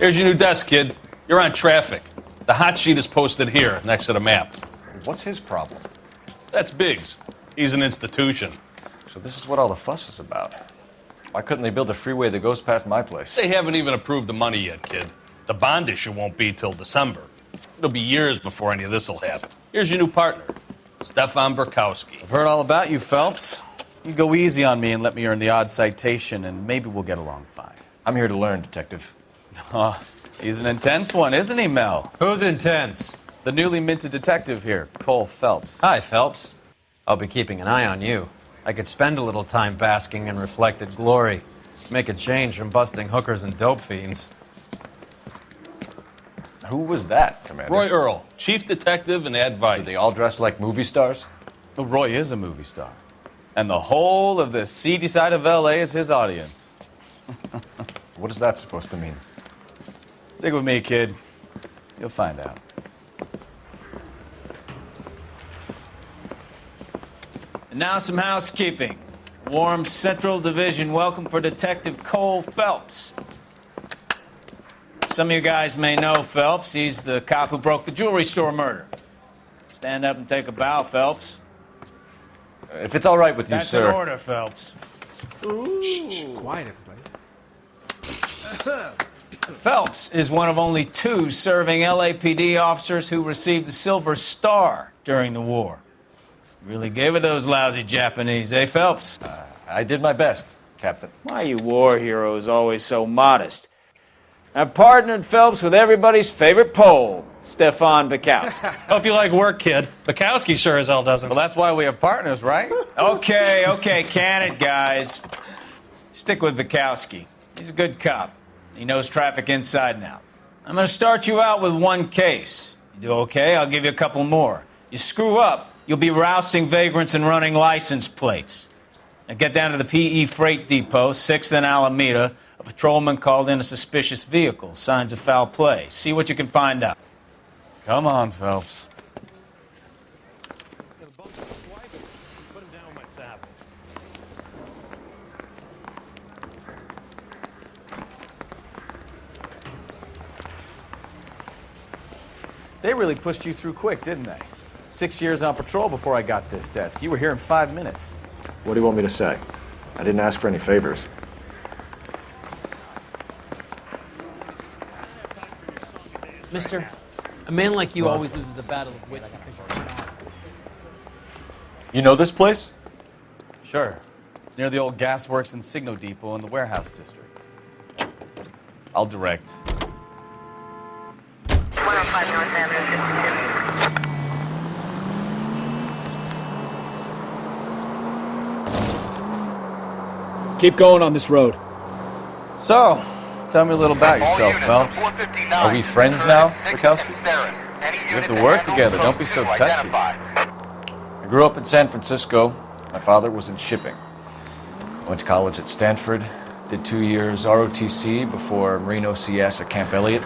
Here's your new desk, kid. You're on traffic. The hot sheet is posted here, next to the map. What's his problem? That's Biggs. He's an institution. So this is what all the fuss is about. Why couldn't they build a freeway that goes past my place? They haven't even approved the money yet, kid. The bond issue won't be till December. It'll be years before any of this will happen. Here's your new partner, Stefan Burkowski. I've heard all about you, Phelps. You go easy on me and let me earn the odd citation, and maybe we'll get along fine. I'm here to learn, Detective. Oh, he's an intense one, isn't he, Mel? Who's intense? The newly minted detective here, Cole Phelps. Hi, Phelps. I'll be keeping an eye on you. I could spend a little time basking in reflected glory. Make a change from busting hookers and dope fiends. Who was that, Commander? Roy Earl, chief detective and advice. Do they all dress like movie stars? Well, Roy is a movie star. And the whole of the seedy side of L.A. is his audience. What is that supposed to mean? Stick with me, kid. You'll find out. And now some housekeeping. Warm Central Division welcome for Detective Cole Phelps. Some of you guys may know Phelps. He's the cop who broke the jewelry store murder. Stand up and take a bow, Phelps. If it's all right with you, That's sir. an order, Phelps. Shh, quiet, everybody. Phelps is one of only 2 serving LAPD officers who received the Silver Star during the war. Really gave it those lousy Japanese, eh, Phelps? I did my best, Captain. Why are you war heroes always so modest? I've partnered Phelps with everybody's favorite Pole, Stefan Burkowski. Hope you like work, kid. Bukowski sure as hell doesn't. Well, that's why we have partners, right? Okay, can it, guys. Stick with Burkowski. He's a good cop. He knows traffic inside and out. I'm going to start you out with 1 case. You do okay, I'll give you a couple more. You screw up, you'll be rousting vagrants and running license plates. Now get down to the PE Freight Depot, 6th and Alameda. A patrolman called in a suspicious vehicle. Signs of foul play. See what you can find out. Come on, Phelps. Put him down with my saddle. They really pushed you through quick, didn't they? 6 years on patrol before I got this desk. You were here in 5 minutes. What do you want me to say? I didn't ask for any favors. Mister, a man like you always loses a battle of wits because you're not. You know this place? Sure. Near the old gasworks and Signo Depot in the warehouse district. I'll direct. 105 North Avenue, 52. Keep going on this road. So, tell me a little about yourself, Phelps. Are we friends now, Burkowski? We have to work together. Don't be so touchy. I grew up in San Francisco. My father was in shipping. I went to college at Stanford, did 2 years ROTC before Marine OCS at Camp Elliott.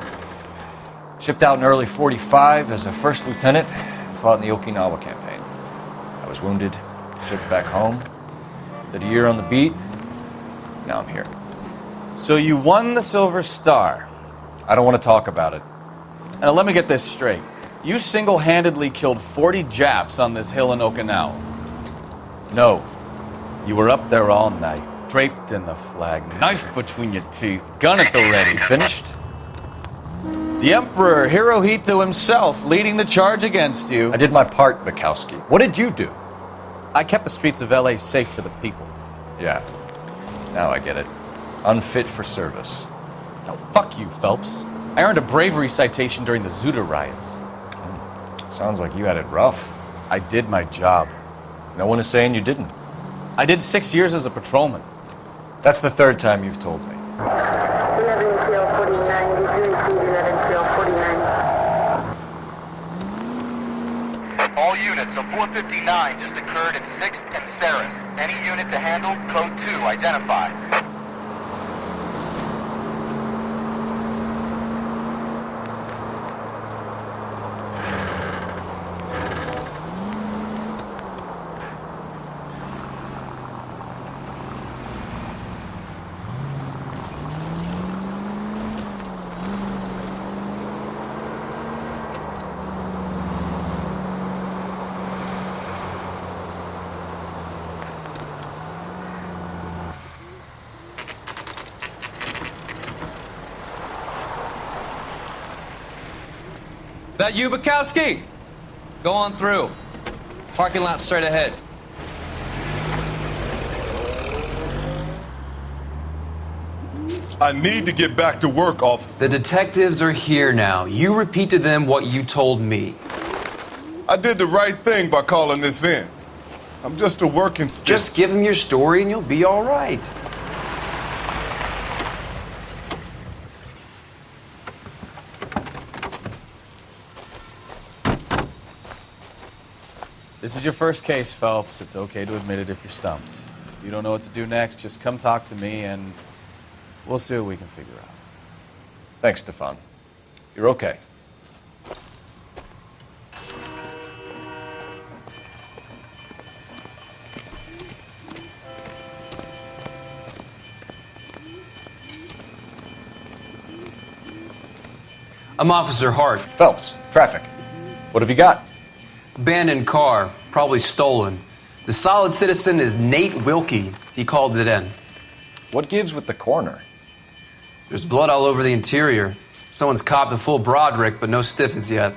Shipped out in early '45 as a first lieutenant and fought in the Okinawa campaign. I was wounded, shipped back home, did a year on the beat. Now I'm here. So you won the Silver Star. I don't want to talk about it. Now let me get this straight. You single-handedly killed 40 Japs on this hill in Okinawa. No. You were up there all night, draped in the flag, knife between your teeth, gun at the ready. Finished? The Emperor Hirohito himself leading the charge against you. I did my part, Bukowski. What did you do? I kept the streets of L.A. safe for the people. Yeah. Now I get it. Unfit for service. No, fuck you, Phelps. I earned a bravery citation during the Zuda riots. Sounds like you had it rough. I did my job. No one is saying you didn't. I did 6 years as a patrolman. That's the 3rd time you've told me. 11 Kill 49, did you receive 11 Kill 49? All units of 459 just occurred at 6th and Saris. Any unit to handle, code 2, identify. That you, Bukowski? Go on through. Parking lot straight ahead. I need to get back to work, officer. The detectives are here now. You repeat to them what you told me. I did the right thing by calling this in. I'm just a working stick. Just give them your story and you'll be all right. This is your first case, Phelps. It's okay to admit it if you're stumped. If you don't know what to do next, just come talk to me and we'll see what we can figure out. Thanks, Stefan. You're okay. I'm Officer Hart. Phelps, traffic. What have you got? Abandoned car, probably stolen. The solid citizen is Nate Wilkie. He called it in. What gives with the coroner? There's blood all over the interior. Someone's copped a full Broderick, but no stiffs yet.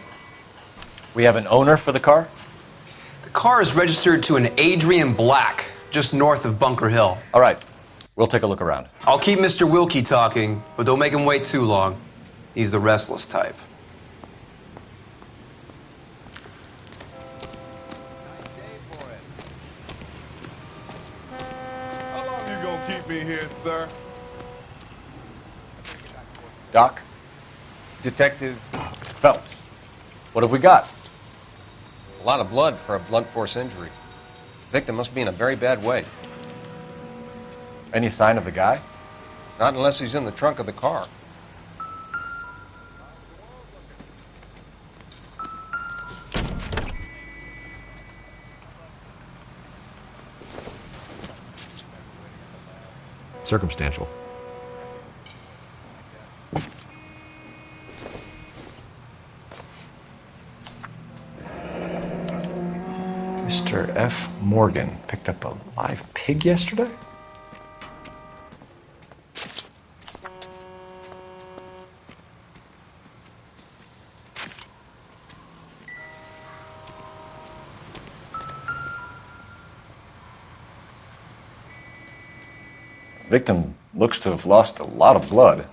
We have an owner for the car? The car is registered to an Adrian Black, just north of Bunker Hill. All right, we'll take a look around. I'll keep Mr. Wilkie talking, but don't make him wait too long. He's the restless type. How long you gonna keep me here, sir? Doc? Detective, Phelps. What have we got? a lot of blood for a blunt force injury. Victim must be in a very bad way. Any sign of the guy? Not unless he's in the trunk of the car. Circumstantial. Mr. F. Morgan picked up a live pig yesterday? Victim looks to have lost a lot of blood.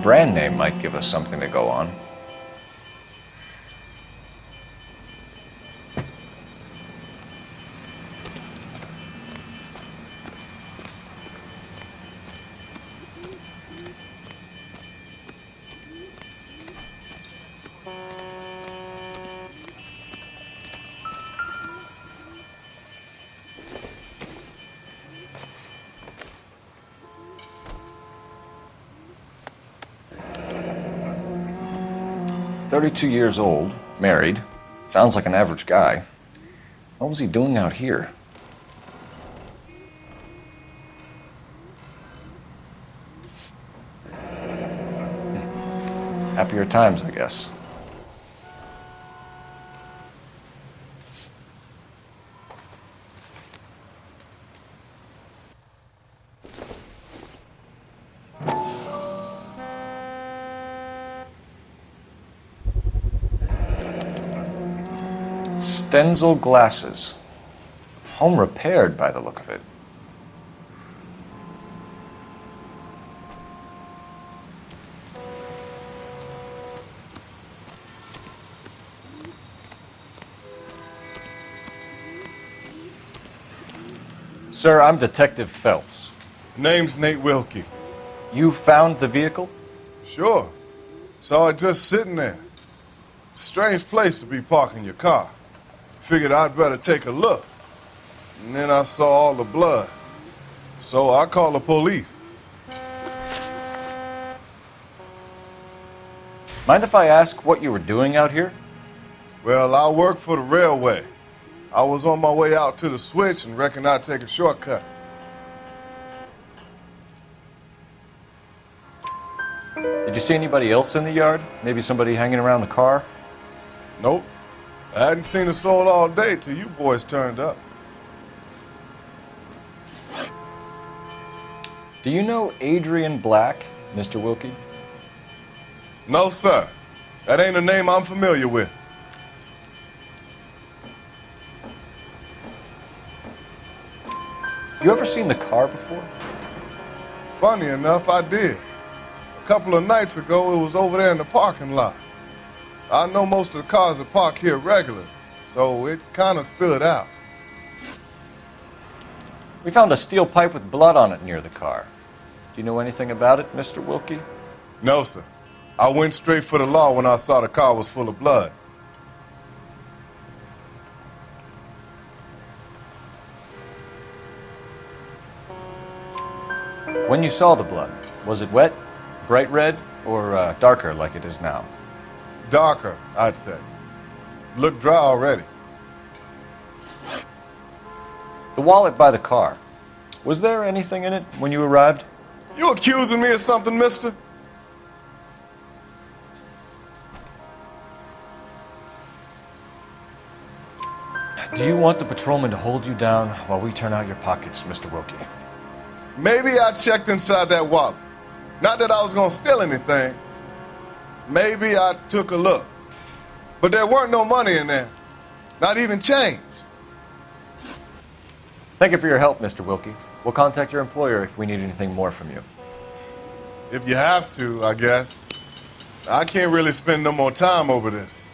Brand name might give us something to go on. "32 years old, married. Sounds like an average guy. What was he doing out here?" Happier times, I guess. Stenzel glasses. Home repaired by the look of it. Sir, I'm Detective Phelps. Name's Nate Wilkie. You found the vehicle? Sure. Saw it just sitting there. Strange place to be parking your car. Figured I'd better take a look. And then I saw all the blood. So I called the police. Mind if I ask what you were doing out here? Well, I work for the railway. I was on my way out to the switch and reckoned I'd take a shortcut. Did Did you see anybody else in the yard? Maybe somebody hanging around the car? Nope. I hadn't seen a soul all day till you boys turned up. Do you know Adrian Black, Mr. Wilkie? No, sir. That ain't a name I'm familiar with. You ever seen the car before? Funny enough, I did. A couple of nights ago, it was over there in the parking lot. I know most of the cars are parked here regular, so it kind of stood out. We found a steel pipe with blood on it near the car. Do you know anything about it, Mr. Wilkie? No, sir. I went straight for the law when I saw the car was full of blood. When you saw the blood, was it wet, bright red, or darker like it is now? Darker, I'd say. Looked dry already. The wallet by the car. Was there anything in it when you arrived? You accusing me of something, mister? Do you want the patrolman to hold you down while we turn out your pockets, Mr. Wilkie? Maybe I checked inside that wallet. Not that I was gonna steal anything. Maybe I took a look. But there weren't no money in there. Not even change. Thank you for your help, Mr. Wilkie. We'll contact your employer if we need anything more from you. If you have to, I guess. I can't really spend no more time over this.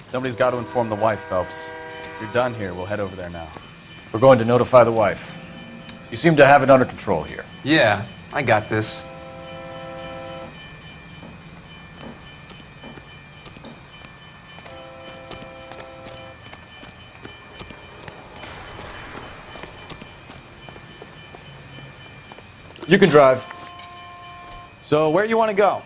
Somebody's got to inform the wife, Phelps. If you're done here, we'll head over there now. We're going to notify the wife. You seem to have it under control here. Yeah, I got this. You can drive. So, where you want to go?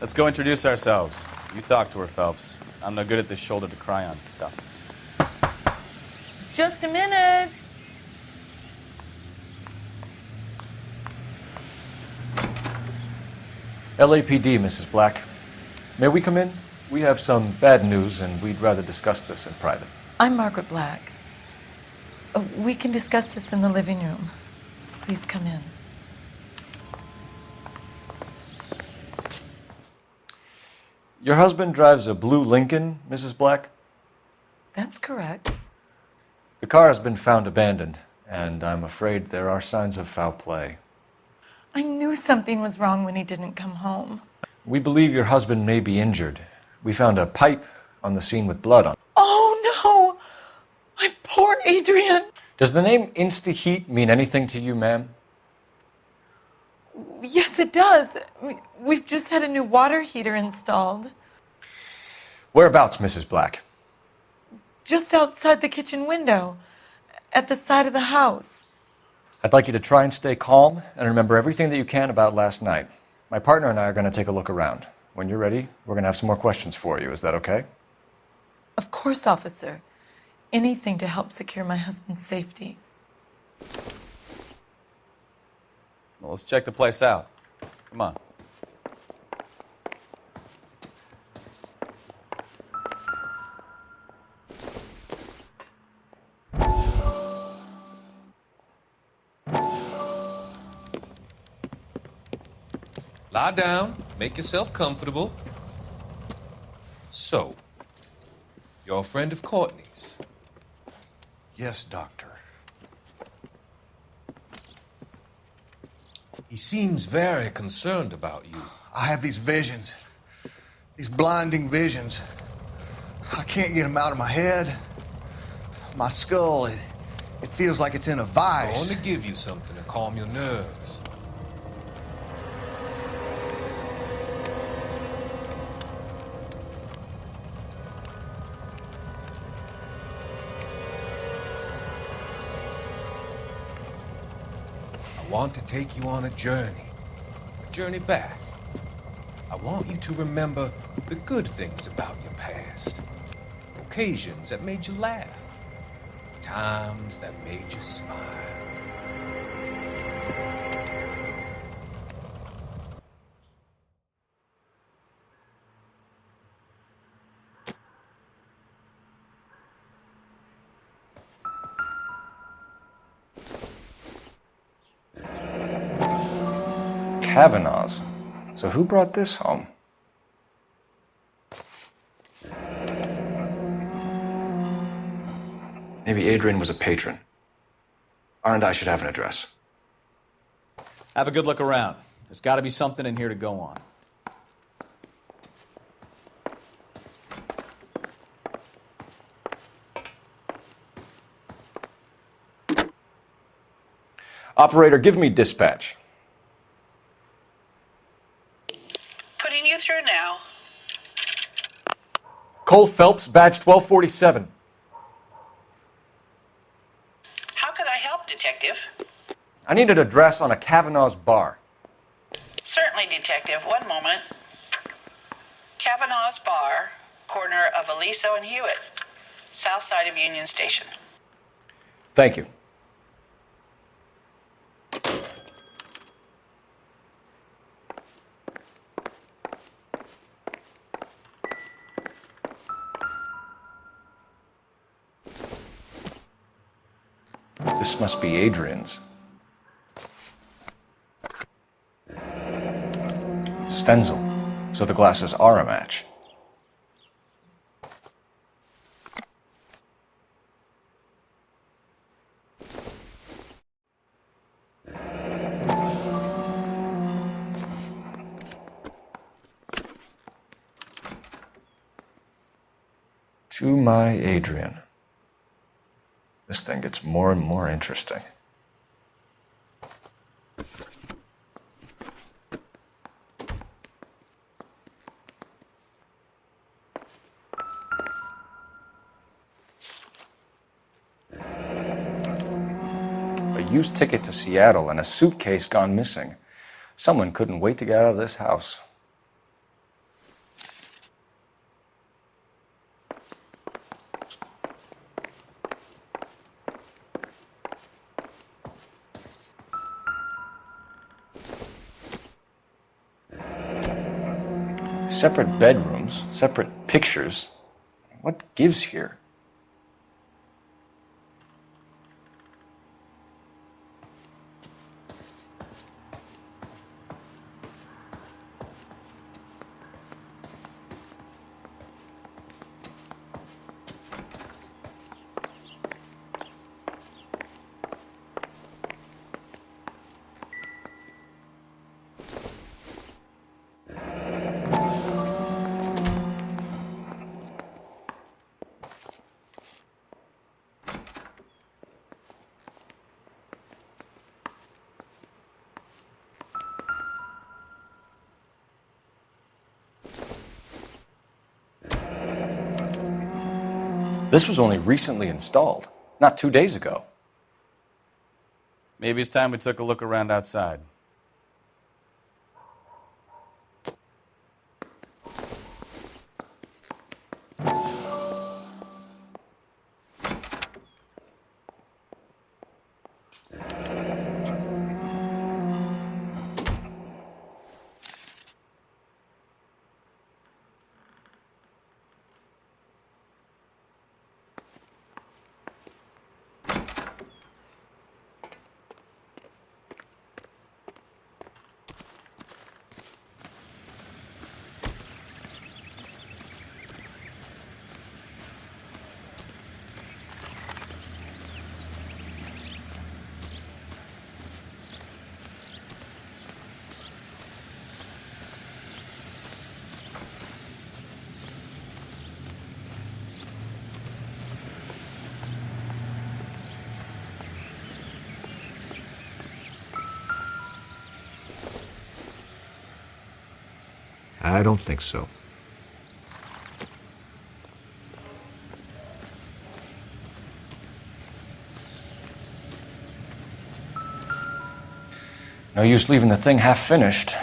Let's go introduce ourselves. You talk to her, Phelps. I'm no good at this shoulder to cry on stuff. Just a minute. LAPD, Mrs. Black. May we come in? We have some bad news, and we'd rather discuss this in private. I'm Margaret Black. We can discuss this in the living room. Please come in. Your husband drives a blue Lincoln, Mrs. Black? That's correct. The car has been found abandoned, and I'm afraid there are signs of foul play. I knew something was wrong when he didn't come home. We believe your husband may be injured. We found a pipe on the scene with blood on it. Oh, no! My poor Adrian! Does the name Insta-Heat mean anything to you, ma'am? Yes, it does. We've just had a new water heater installed. Whereabouts, Mrs. Black? Just outside the kitchen window, at the side of the house. I'd like you to try and stay calm and remember everything that you can about last night. My partner and I are going to take a look around. When you're ready, we're going to have some more questions for you. Is that okay? Of course, officer. Anything to help secure my husband's safety. Well, let's check the place out. Come on. Lie down, make yourself comfortable. So, you're a friend of Courtney's? Yes, Doctor. He seems very concerned about you. I have these visions. These blinding visions. I can't get them out of my head. My skull, it feels like it's in a I vice. want to give you something to calm your nerves. I want to take you on a journey back. I want you to remember the good things about your past, occasions that made you laugh, times that made you smile. Kavanaugh's. So who brought this home? Maybe Adrian was a patron. R&I should have an address. Have a good look around. There's got to be something in here to go on. Operator, give me dispatch. Putting you through now. Cole Phelps, badge 1247. How could I help, Detective? I need an address on a Kavanaugh's bar. Certainly, Detective. One moment. Kavanaugh's Bar, corner of Aliso and Hewitt, south side of Union Station. Thank you. This must be Adrian's. Stenzel. So the glasses are a match. To my Adrian. This thing gets more and more interesting. A used ticket to Seattle and a suitcase gone missing. Someone couldn't wait to get out of this house. Separate bedrooms, separate pictures. What gives here? This was only recently installed, not 2 days ago. Maybe it's time we took a look around outside. I don't think so. No use leaving the thing half finished.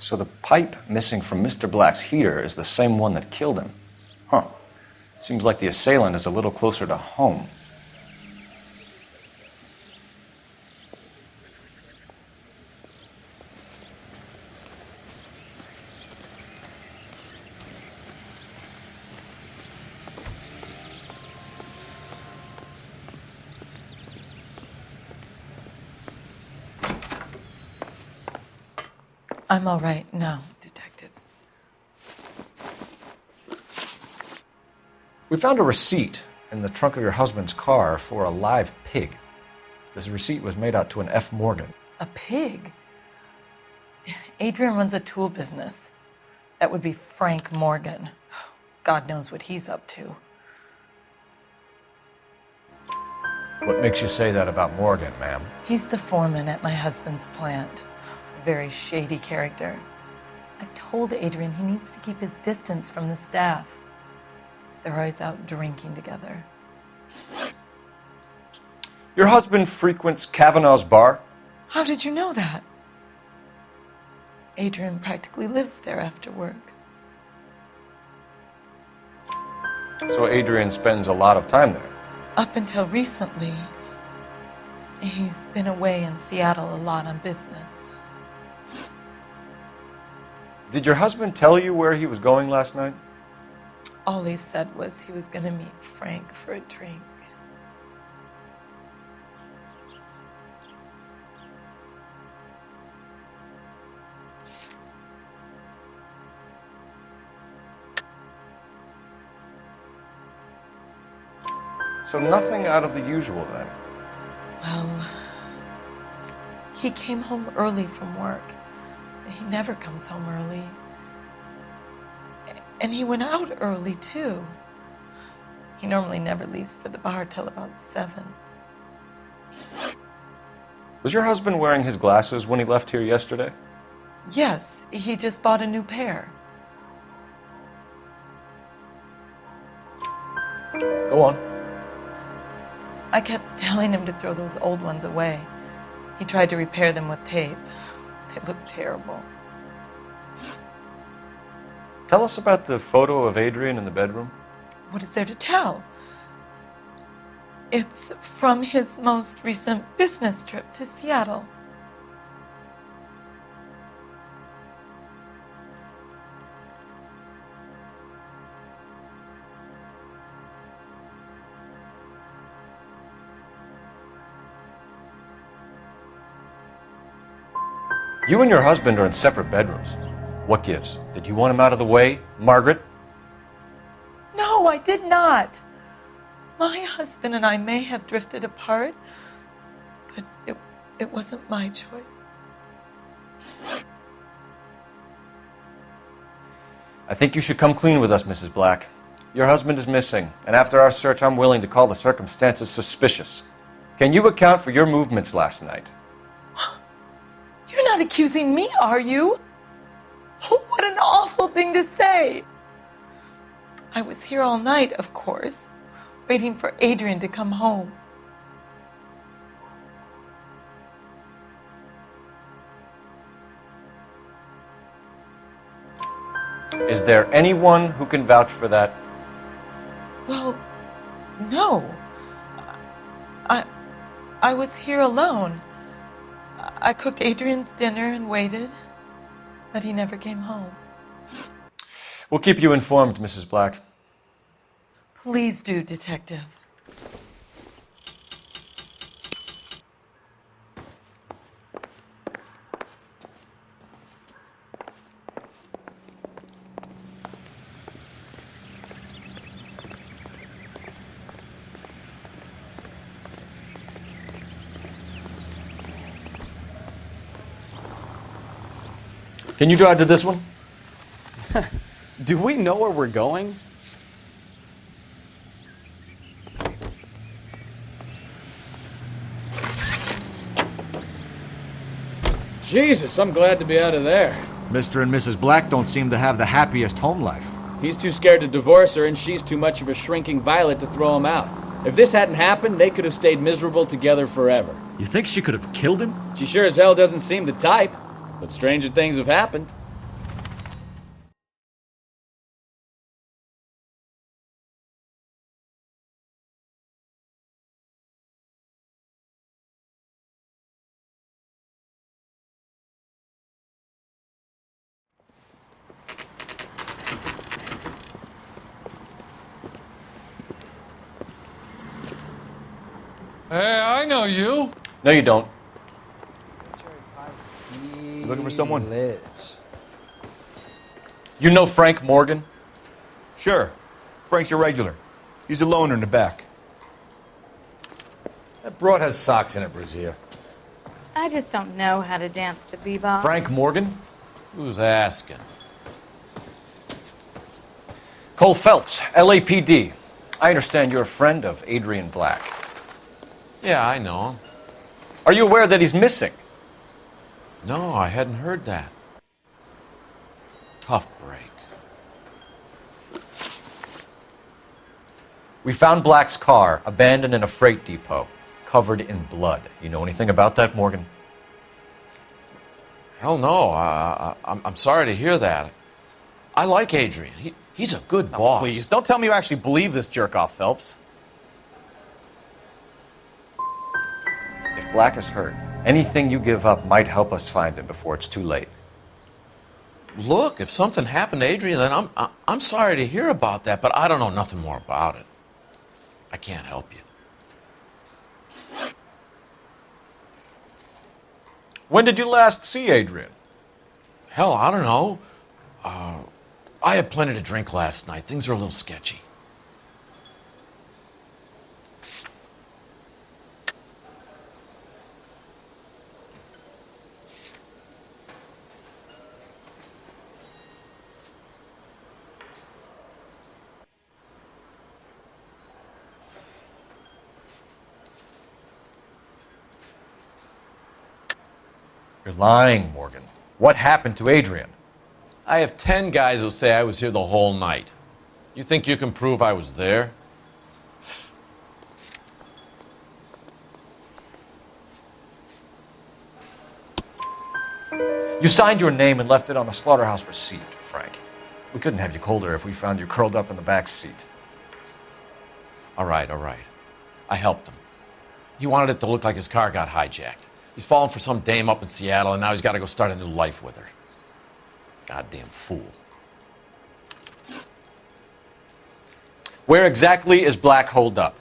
So the pipe missing from Mr. Black's heater is the same one that killed him. Huh. Seems like the assailant is a little closer to home. I'm all right now, detectives. We found a receipt in the trunk of your husband's car for a live pig. This receipt was made out to an F. Morgan. A pig? Adrian runs a tool business. That would be Frank Morgan. God knows what he's up to. What makes you say that about Morgan, ma'am? He's the foreman at my husband's plant. A very shady character. I've told Adrian he needs to keep his distance from the staff. They're always out drinking together. Your husband frequents Kavanaugh's bar? How did you know that? Adrian practically lives there after work. So Adrian spends a lot of time there. Up until recently, he's been away in Seattle a lot on business. Did your husband tell you where he was going last night? All he said was he was going to meet Frank for a drink. So nothing out of the usual then? Well, he came home early from work. He never comes home early. And he went out early, too. He normally never leaves for the bar till about 7. Was your husband wearing his glasses when he left here yesterday? Yes, he just bought a new pair. Go on. I kept telling him to throw those old ones away. He tried to repair them with tape. They look terrible. Tell us about the photo of Adrian in the bedroom. What is there to tell? It's from his most recent business trip to Seattle. You and your husband are in separate bedrooms. What gives? Did you want him out of the way, Margaret? No, I did not. My husband and I may have drifted apart, but it wasn't my choice. I think you should come clean with us, Mrs. Black. Your husband is missing, and after our search, I'm willing to call the circumstances suspicious. Can you account for your movements last night? You're not accusing me, are you? What an awful thing to say. I was here all night, of course, waiting for Adrian to come home. Is there anyone who can vouch for that? Well, no. I was here alone. I cooked Adrian's dinner and waited, but he never came home. We'll keep you informed, Mrs. Black. Please do, Detective. Can you drive to this one? Do we know where we're going? Jesus, I'm glad to be out of there. Mr. and Mrs. Black don't seem to have the happiest home life. He's too scared to divorce her, and she's too much of a shrinking violet to throw him out. If this hadn't happened, they could have stayed miserable together forever. You think she could have killed him? She sure as hell doesn't seem the type, but stranger things have happened. Hey, I know you. No, you don't. You looking for someone? You know Frank Morgan? Sure. Frank's your regular. He's a loner in the back. That broad has socks in it, Brazier. I just don't know how to dance to bebop. Frank Morgan? Who's asking? Cole Phelps, LAPD. I understand you're a friend of Adrian Black. Yeah, I know him. Are you aware that he's missing? No, I hadn't heard that. Tough break. We found Black's car abandoned in a freight depot, covered in blood. You know anything about that, Morgan? Hell no. I'm sorry to hear that. I like Adrian. He's a good boss. Please, don't tell me you actually believe this jerk-off, Phelps. If Black is hurt, anything you give up might help us find him before it's too late. Look, if something happened to Adrian, then I'm sorry to hear about that, but I don't know nothing more about it. I can't help you. When did you last see Adrian? Hell, I don't know. I had plenty to drink last night. Things are a little sketchy. You're lying, Morgan. What happened to Adrian? I have 10 guys who say I was here the whole night. You think you can prove I was there? You signed your name and left it on the slaughterhouse receipt, Frank. We couldn't have you colder if we found you curled up in the back seat. All right. I helped him. He wanted it to look like his car got hijacked. He's fallen for some dame up in Seattle, and now he's got to go start a new life with her. Goddamn fool. Where exactly is Black holed up?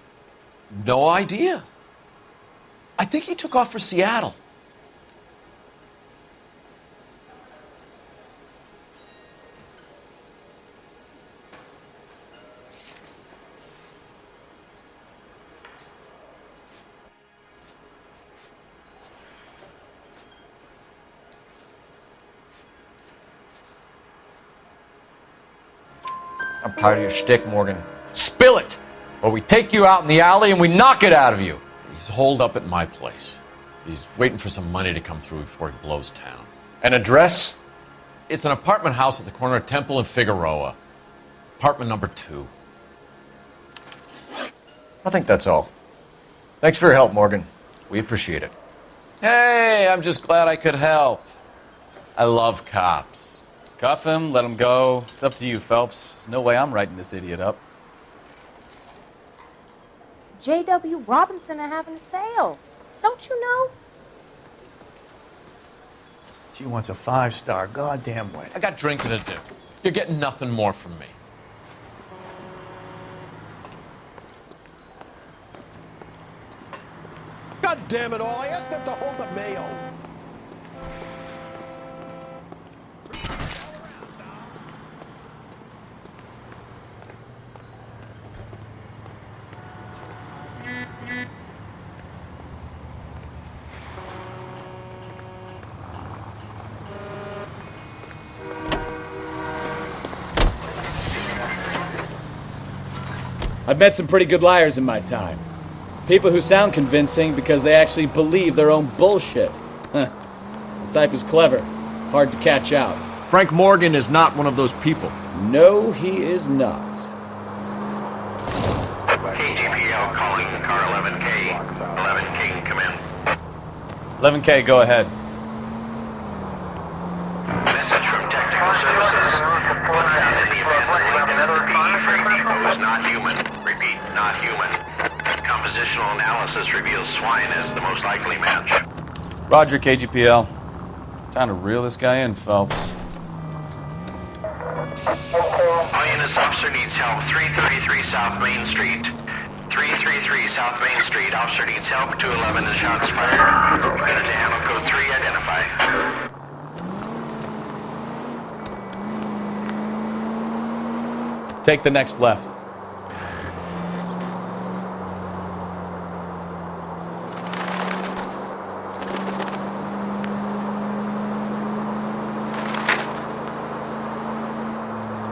No idea. I think he took off for Seattle. I'm tired of your shtick, Morgan. Spill it! Or we take you out in the alley and we knock it out of you. He's holed up at my place. He's waiting for some money to come through before he blows town. An address? It's an apartment house at the corner of Temple and Figueroa. Apartment number 2. I think that's all. Thanks for your help, Morgan. We appreciate it. Hey, I'm just glad I could help. I love cops. Cuff him, let him go. It's up to you, Phelps. There's no way I'm writing this idiot up. J.W. Robinson are having a sale. Don't you know? She wants a 5-star goddamn wedding. I got drinking to do. You're getting nothing more from me. God damn it all, I asked them to hold the mayo. I've met some pretty good liars in my time. People who sound convincing because they actually believe their own bullshit. The type is clever, hard to catch out. Frank Morgan is not one of those people. No, he is not. KGPL calling car 11K. 11K, come in. 11K, go ahead. Message from technical services. What's that in the event that B Frank is not human? Repeat, not human. Compositional analysis reveals swine as the most likely match. Roger, KGPL. It's time to reel this guy in, Phelps. INS officer needs help. 333 South Main Street. 333 South Main Street. Officer needs help. 211 and shots fired. Unit to handle code 3. Identify. Take the next left.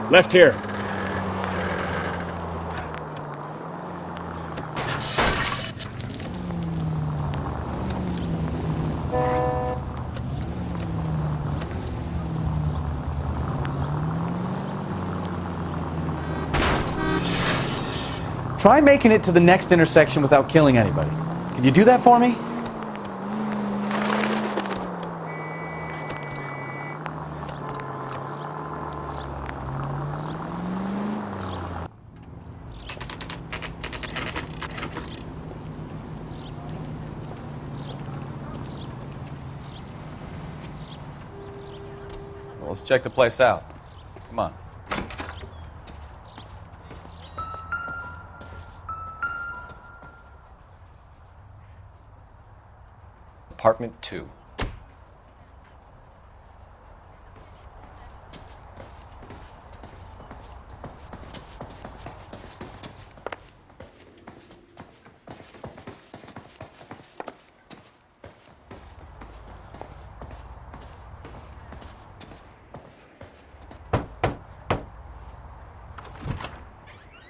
Left here. Try making it to the next intersection without killing anybody. Can you do that for me? Well, let's check the place out. Come on. Apartment 2.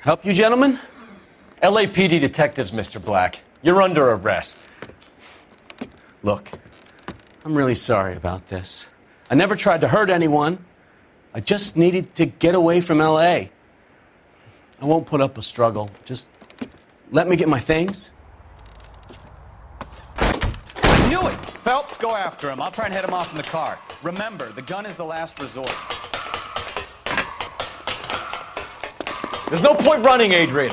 Help you, gentlemen? LAPD detectives, Mr. Black. You're under arrest. Look, I'm really sorry about this. I never tried to hurt anyone. I just needed to get away from L.A. I won't put up a struggle. Just let me get my things. I knew it! Phelps, go after him. I'll try and head him off in the car. Remember, the gun is the last resort. There's no point running, Adrian.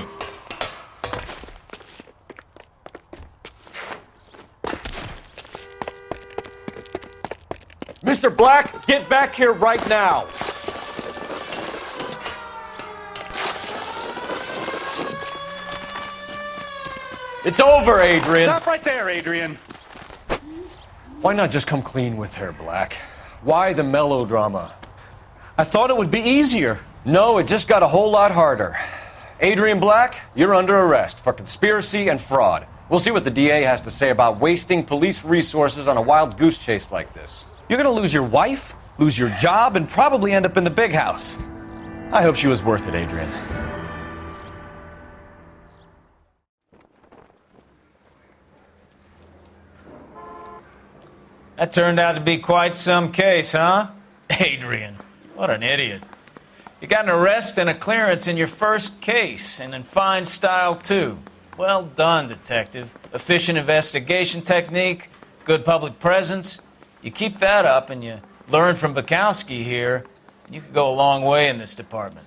Mr. Black, get back here right now. It's over, Adrian. Stop right there, Adrian. Why not just come clean with her, Black? Why the melodrama? I thought it would be easier. No, it just got a whole lot harder. Adrian Black, you're under arrest for conspiracy and fraud. We'll see what the DA has to say about wasting police resources on a wild goose chase like this. You're gonna lose your wife, lose your job, and probably end up in the big house. I hope she was worth it, Adrian. That turned out to be quite some case, huh? Adrian, what an idiot. You got an arrest and a clearance in your first case, and in fine style, too. Well done, detective. Efficient investigation technique, good public presence. You keep that up and you learn from Bukowski here, you could go a long way in this department.